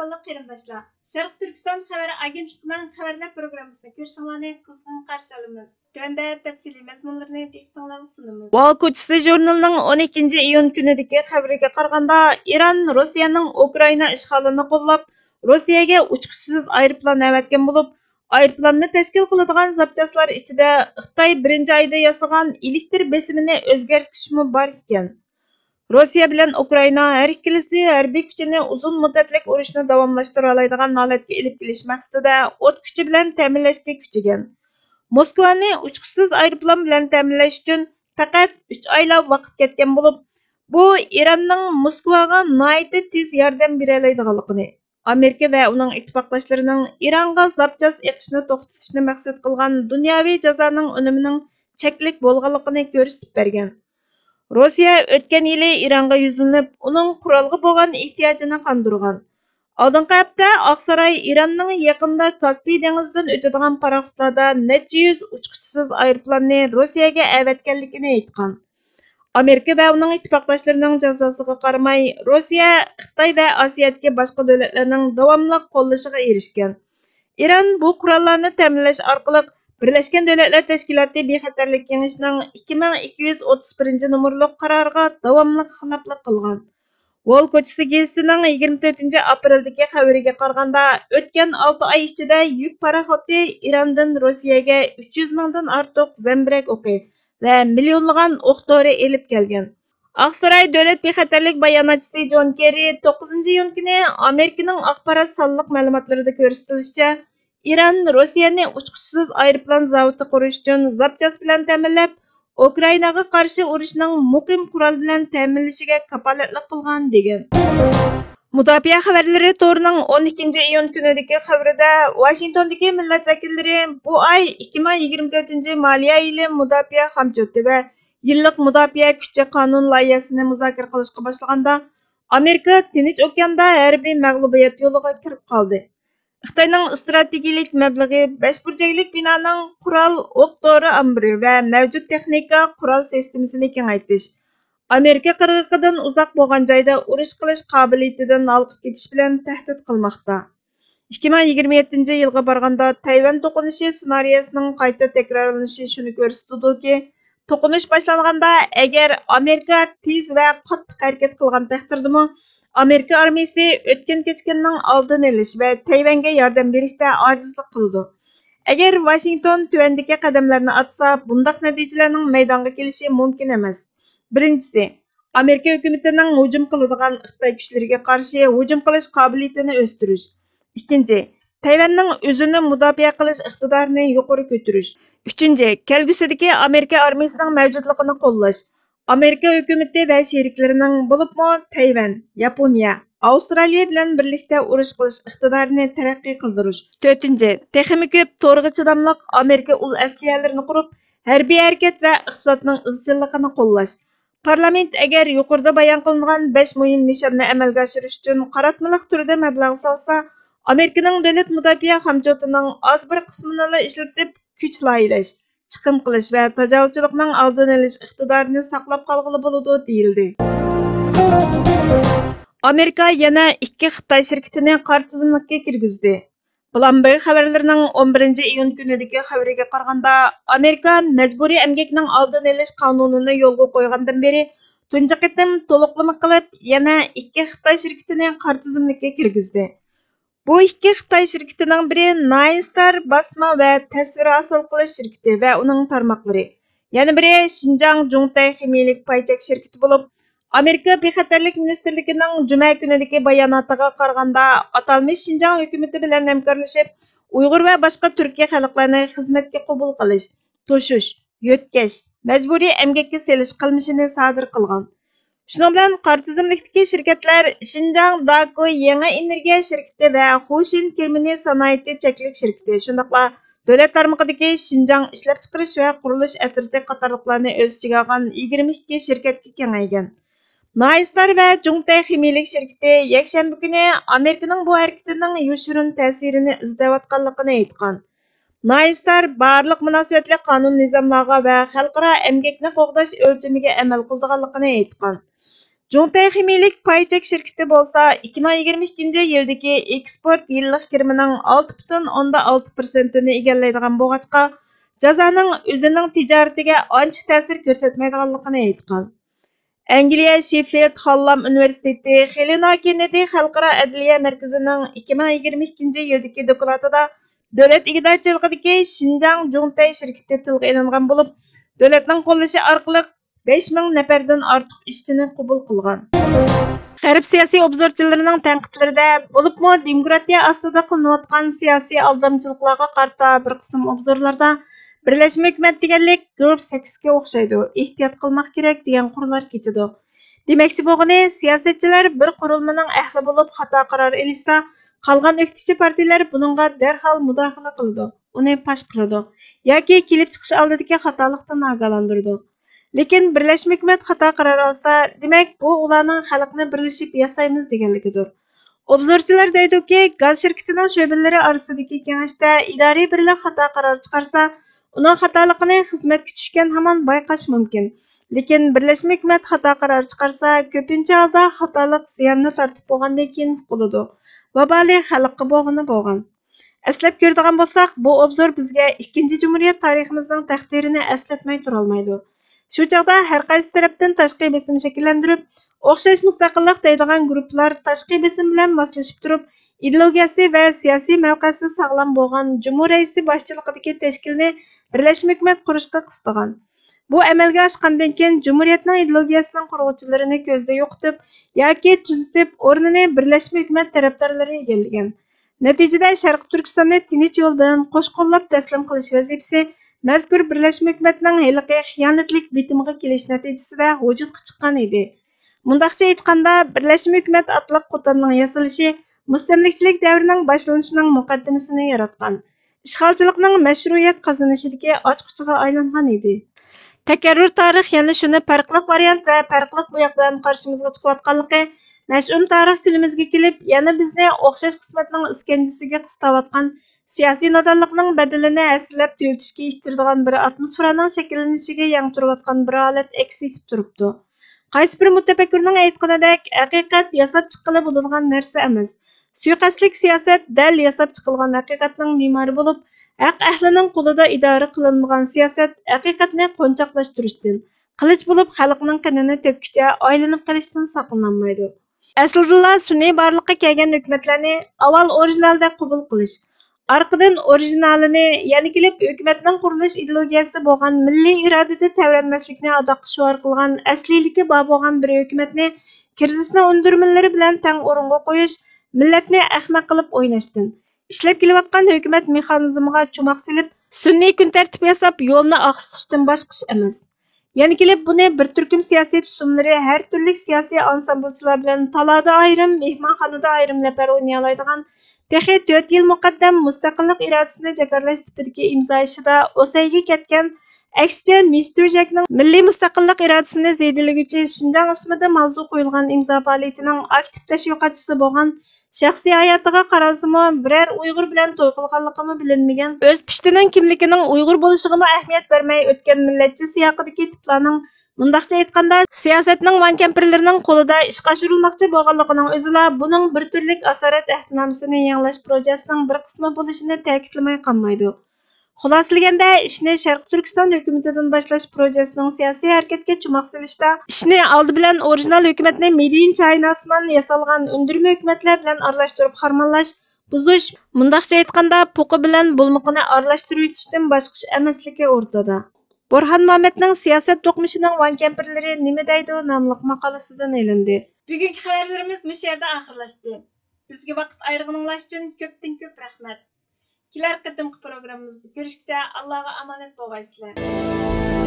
Qozog'istonlik qarindoshlar, Sharq Turkiston xabar agentligining xabarlar programmasini ko'rishinglarni qizg'in qarshi olamiz. Tuanda tafsiliy mazmunlarni diqqatingizga sunamiz. Wall ko'chasi jurnalining 12 iyun kunidagi xabariga qaraganda, Iran Rossiyaning Ukraina ishg'olini qo'llab, Rossiyaga uchquchsiz aeroplan avatgan bo'lib, aeroplanni tashkil qiladigan zapchastlar ichida Xitoy birinchi oyda yasagan elektr besimini o'zgartirishmi bor ekan. Rossiya bilan Ukraina har ikkilisi harbiy kuchini uzun muddatlik urushni davomlashtira oladigan holatga elib kelish maqsadida o't kuchi bilan ta'minlashga kuchigan. Moskvani uchquchsiz aeroplan bilan ta'minlash uchun faqat 3 oylab vaqt ketgan bo'lib, bu Iranning Moskvaga nihoyatda tez yordam bera oladiganligini, Amerika va uning ittifoqdoshlarining Ironga zapchast eqishni to'xtatishni maqsad qilgan dunyoviy jazoning unimining cheklik bo'lganligini ko'rsatib bergan. Rossiya o'tgan yili Ironga yuzlanib, uning qurolga bo'lgan ehtiyojini qondirgan. Oldingi hafta Oqsaroy Ironning yaqinda Kaspiy dengizidan o'tadigan paraxodlarda necha yuz uchquchsiz aeroplanni Rossiyaga avatganligini aytgan. Amerika va uning ittifoqdoshlarining jazosiga qaramay, Rossiya, Xitoy va Osiyodagi boshqa davlatlarning davomli qo'llashiga erishgan. Iran bu qurollarni ta'minlash orqali Birleşken Devletler Teşkilatı Bexatarlik Kengeshining 2231 nomerlik qaroriga davomli xiloflik qilgan. Wall ko'chasi gazetining 24 apreldagi xabariga qaraganda, o'tgan 6 oy ichida yuk paraxodi Irandan Rossiyaga 300 mingdan ortiq zambirak o'qi va millionlagan o'q-dori elib kelgan. Oqsaroy davlat bexatarlik bayonotchisi John Kerry 9 iyun kuni Amerikaning axborot sonliq ma'lumotlarida ko'rsatilishicha, Iran Rossiyani uchquchsiz aeroplan zavodi qurish uchun zapchast bilan ta'minlab, Ukrainaga qarshi urushning muqim qurol bilan ta'minlashiga kafolatlik qilgan degan. Mudofaa xabarlari to'rining 12 iyun kunidagi xabarida Washingtondagi millat vakillari bu oy 2024 moliya yili mudofaa hamjoti va yillik mudofaa kuchi qonun loyihasini muzokara qilishga boshlaganda, Amerika Tinch okeanda harbiy mag'lubiyat yo'liga kirib qoldi. Xitoyning strategik mablag'i 5 burchaklik binoning qurol, o'q-dori ombiri va mavjud texnika qurol sistemasini kengaytirish, Amerika qirg'iqidan uzoq bo'lgan joyda urush qilish qobiliyatidan olqib ketish bilan tahdid qilmoqda. 2027 yilga borganda Tayvan to'qinishi ssenariyasining qayta takrorlanishi shuni ko'rsatadiki, to'qinish boshlanganda agar Amerika tez va qattiq harakat qilgan taqdirdami, Amerika armiyasi o'tgan kechganning oldini olish va Tayvanga yordam berishda ojizlik qildi. Agar Washington tuvandagi qadamlarni atsa, bundaq natijalarning maydonga kelishi mumkin emas. Birinchisi, Amerika hukumatining hujum qiladigan Xitoy kuchlariga qarshi hujum qilish qobiliyatini o'stirish. Ikkinchi, Tayvanning o'zini mudofaa qilish iqtidorini yuqori ko'tarish. Uchinchi, kelgusidagi Amerika armiyasining mavjudligini qo'llash. Amerika hukumati va sheriklarining bo'libmi Tayvan, Yaponiya, Avstraliya bilan birlikda urush qilish iqtidorini taraqqiy qildirish. To'rtinchi, texnik ko'p to'rg'i chidamliq Amerika ul asliyalarini qurib, harbiy harakat va iqtisodning izchilligini qo'llash. Parlament agar yuqorida bayon qilingan 5 muhim nishonni amalga oshirish uchun qaratmaliq turda mablag' solsa, Amerikaning davlat mudofaa hamjotining oz bir qismini ishlatib kuch loyihalash, chiqim qilish va tajovuzchilikning oldini olish iqtidorini saqlab qolg'ili bo'ladi deyildi. Amerika yana 2 Xitoy shirkatini qora tizimlikka kirgizdi. Bloomberg xabarlarining 11 iyun kunidagi xabariga qaraganda, Amerika majburiy emgakning oldini olish qonunini yo'lga qo'ygandan beri tunji qitim to'liqlama qilib, yana 2 Xitoy shirkatini qora tizimlikka kirgizdi. Bu 2 Xitoy shirkatining biri Nainstar basma va tasvir hosil qilish shirkati va uning tarmoqlari. Yana biri Xinjiang Zhongtai ximiyalik paychak shirkati bo'lib, Amerika Bexatarlik ministrligining juma kunidagi bayonotiga qaraganda, atalmish Xinjiang hukumati bilan hamkorlashib, Uyg'ur va boshqa Turkiya xalqlarini xizmatga qabul qilish, to'shish, yo'tkash, majburiy emgakka selish qilmishini sodir qilgan. Shuningdek bilan qora tizimlikdagi shirkatlar Xinjiang Daqo yangi energiya shirkati va Xushin Kirmini sanoati cheklik shirkati, shundaqla davlat tarmog'idagi Xinjiang ishlab chiqarish va qurilish atriti qatorliqlarni o'z ichiga olgan 22 shirkatga kengaygan. Nainstar va Zhongtai ximiyalik shirkati yakshanba kuni Amerikaning bu harakatining yoshirin ta'sirini izlayotganligini aytgan. Nainstar barliq munosabatli qonun nizomlarga va xalqaro emgakni qo'g'dash o'lchamiga amal qilganligini aytgan. Zhongtai Ximiyalik Paychek şirketi bolsa 2022 yildagi eksport yillik kirimining 6,6%ni egallaydigan bo'lg'achqa, jazoning o'zining tijoratiga ancha ta'sir ko'rsatmaydiganligini aytgan. Angliya Sheffield Hallam Universiteti Helena Kennedy Xalqaro adliya markazining 2022 yildagi dokladida davlat ig'dorchiligidagi Xinjiang Zhongtai şirketi tilga ilingan bo'lib, davlatning qo'llashi orqali 5000 nafardan ortiq ishchini qabul qilgan. G'arb siyosiy obzorchilarining tanqidlarida bo'libmi demokratiya ostida qilinayotgan siyosiy aldamchiliklarga qarta bir qism obzorlarda Birleşme Hükümet deganlik Group 8ga o'xshaydi. Ehtiyot qilmoq kerak degan qurlar kechidi. Demakchi bo'lgani, siyosatchilar bir qurilmaning ahli bo'lib xato qaror elishsa, qolgan o'qituvchi partiyalar buningga darhol mudohala qiladi, uni pash qiladi yoki kelib chiqish oldidagi xatolikdan ogohlantiradi. Lekin Birleşme Hükümet xato qaror olsa, demak bu ularning xalqni birlashib yasaymiz deganligidir. Obzorchilar deydiki, gaz shirkatining sho'balari orasidagi kengashda idoriy birlik xato qaror chiqarsa, uning xatoligini xizmatga tushgan hamon bayqash mumkin. Lekin Birleşme Hükümet xato qaror chiqarsa, ko'pincha holda xatolik ziyonni tortib bo'lgandan keyin bo'ladi. Vabali xalqqa bo'lgan. Aslab ko'radigan bo'lsak, bu obzor bizga 2-Cumhuriyet tariximizning taqdirini eslatmay turolmaydi. Shu chaqda har qaysi tarafdan tashqi besim shakllantirib, o'xshash mustaqillik deydigan guruhlar tashqi besim bilan moslashib turib, ideologiyasi va siyosiy mavqesi sog'lom bo'lgan Cumhur raisi boshchiligidagi tashkilni Birleşme Hükümet qurishga qistagan. Bu amalga oshgandan keyin Cumhuriyetning ideologiyasining quruvchilarini ko'zda yo'qotib yoki tuzitib, o'rnini Birleşme Hükümet tarafdorlari egallagan. Natijada Sharq Turkistonni tinch yo'l bilan qo'shqo'llab taslim qilish vazifasi mazkur Birleşme Hükümetning haliqi xiyonatlik bitimiga kelish natijasida vujudga chiqqan edi. Mundaqcha aytganda, Birleşme Hükümet atliq qo'tanning yasalishi mustamlikchilik davrining boshlanishining muqaddimasini yaratgan. İşğalçılıqning mashruiyat qozonishidagi ochqichiga aylangan edi. Takarrur tarix yana shuni farqli variant va farqli bo'yoq bilan qarshimizga chiqayotganligi, mash'um tarix kunimizga kelib, yana bizni o'xshash qismatning iskanjasiga qistavotgan siyosiy nodonlikning badalini aslab to'ltishga ishtiradigan bir atmosferaning shakllanishiga yangitirayotgan bir holat aks etib turibdi. Qaysi bir mutafakkirning aytganidek, haqiqat yasab chiqilib bo'ladigan narsa emas. Suiqasdlik siyosat dal yasab chiqilgan haqiqatning me'mori bo'lib, haq ahlining qo'lida idora qilinmagan siyosat haqiqatni qo'nchoqlashtirishdan, qilich bo'lib xalqning qinini to'kkicha aylanib qolishdan saqlanmaydi. Aslida sun'iy barliqqa kelgan hukumatlarni avval originalda qabul qilish, orqadan originalini, ya'ni kelib hukumatning qurilish ideologiyasi bo'lgan milliy irodada tavranmaslikni adoq shuar qilgan asliligi bor bo'lgan bir hukumatni krizisning undirmanlari bilan tang o'ringa qo'yish, millatni ahmaq qilib o'ynashdan, ishlab kelayotgan hukumat mexanizmiga chumoq silib, sun'iy kun tartib yasab yo'lni oqsitishdan boshqa ish emas. Ya'ni kelib buni bir turkum siyosiy tutumlari har turli siyosiy ansambulchilar bilan talada ayrim, mehmonxonada ayrim nafar o'ynay oladigan texi 4 yil muqaddam mustaqillik irodasini jakarlash tipidagi imzo ishida o'sayga ketgan, aksicha Mr. Jackning milliy mustaqillik irodasini ziydiligüchi Xinjiang ismida mavzu qo'yilgan imzo faoliyatining aktiv tashviqotchisi bo'lgan shaxsiy hayotiga qaralsimi, biror Uyg'ur bilan to'y qilganligimi bilinmagan, o'z pishtining kimligining Uyg'ur bo'lishiga ahamiyat bermay o'tgan millatchi siyoqidagi tiplarning, mundaqcha aytganda, siyosatning vankampirlarining qo'lida ishga oshirilmoqchi bo'lganligining o'zila buning bir turlik asorat ahdnomasini yangilash projesining bir qismi bo'lishini ta'kidlamay qolmaydi. Xulosalaganda, ishni Sharq Turkiston hukumatidan boshlash projesining siyosiy harakatga chumoq silishda, ishni oldi bilan original hukumatni Medin Chaynasman yasalgan undirma hukumatlar bilan aralashtirib harmonlash, buzish, mundaqcha aytganda, puqi bilan bulmuqini aralashtirib yetishdan boshqa ish emasligi o'rtada. Burhan Muhammadning siyosat to'qmishining vankampirlari nima deydi nomli maqolasidan ilindi. Bugungi xabarlarimiz bu yerda oxirlashdi. Bizga vaqt ayirganingiz uchun ko'p rahmat. Kelar qadimgi programmamizda ko'rishguncha Allohga omonat bo'lgaysizlar.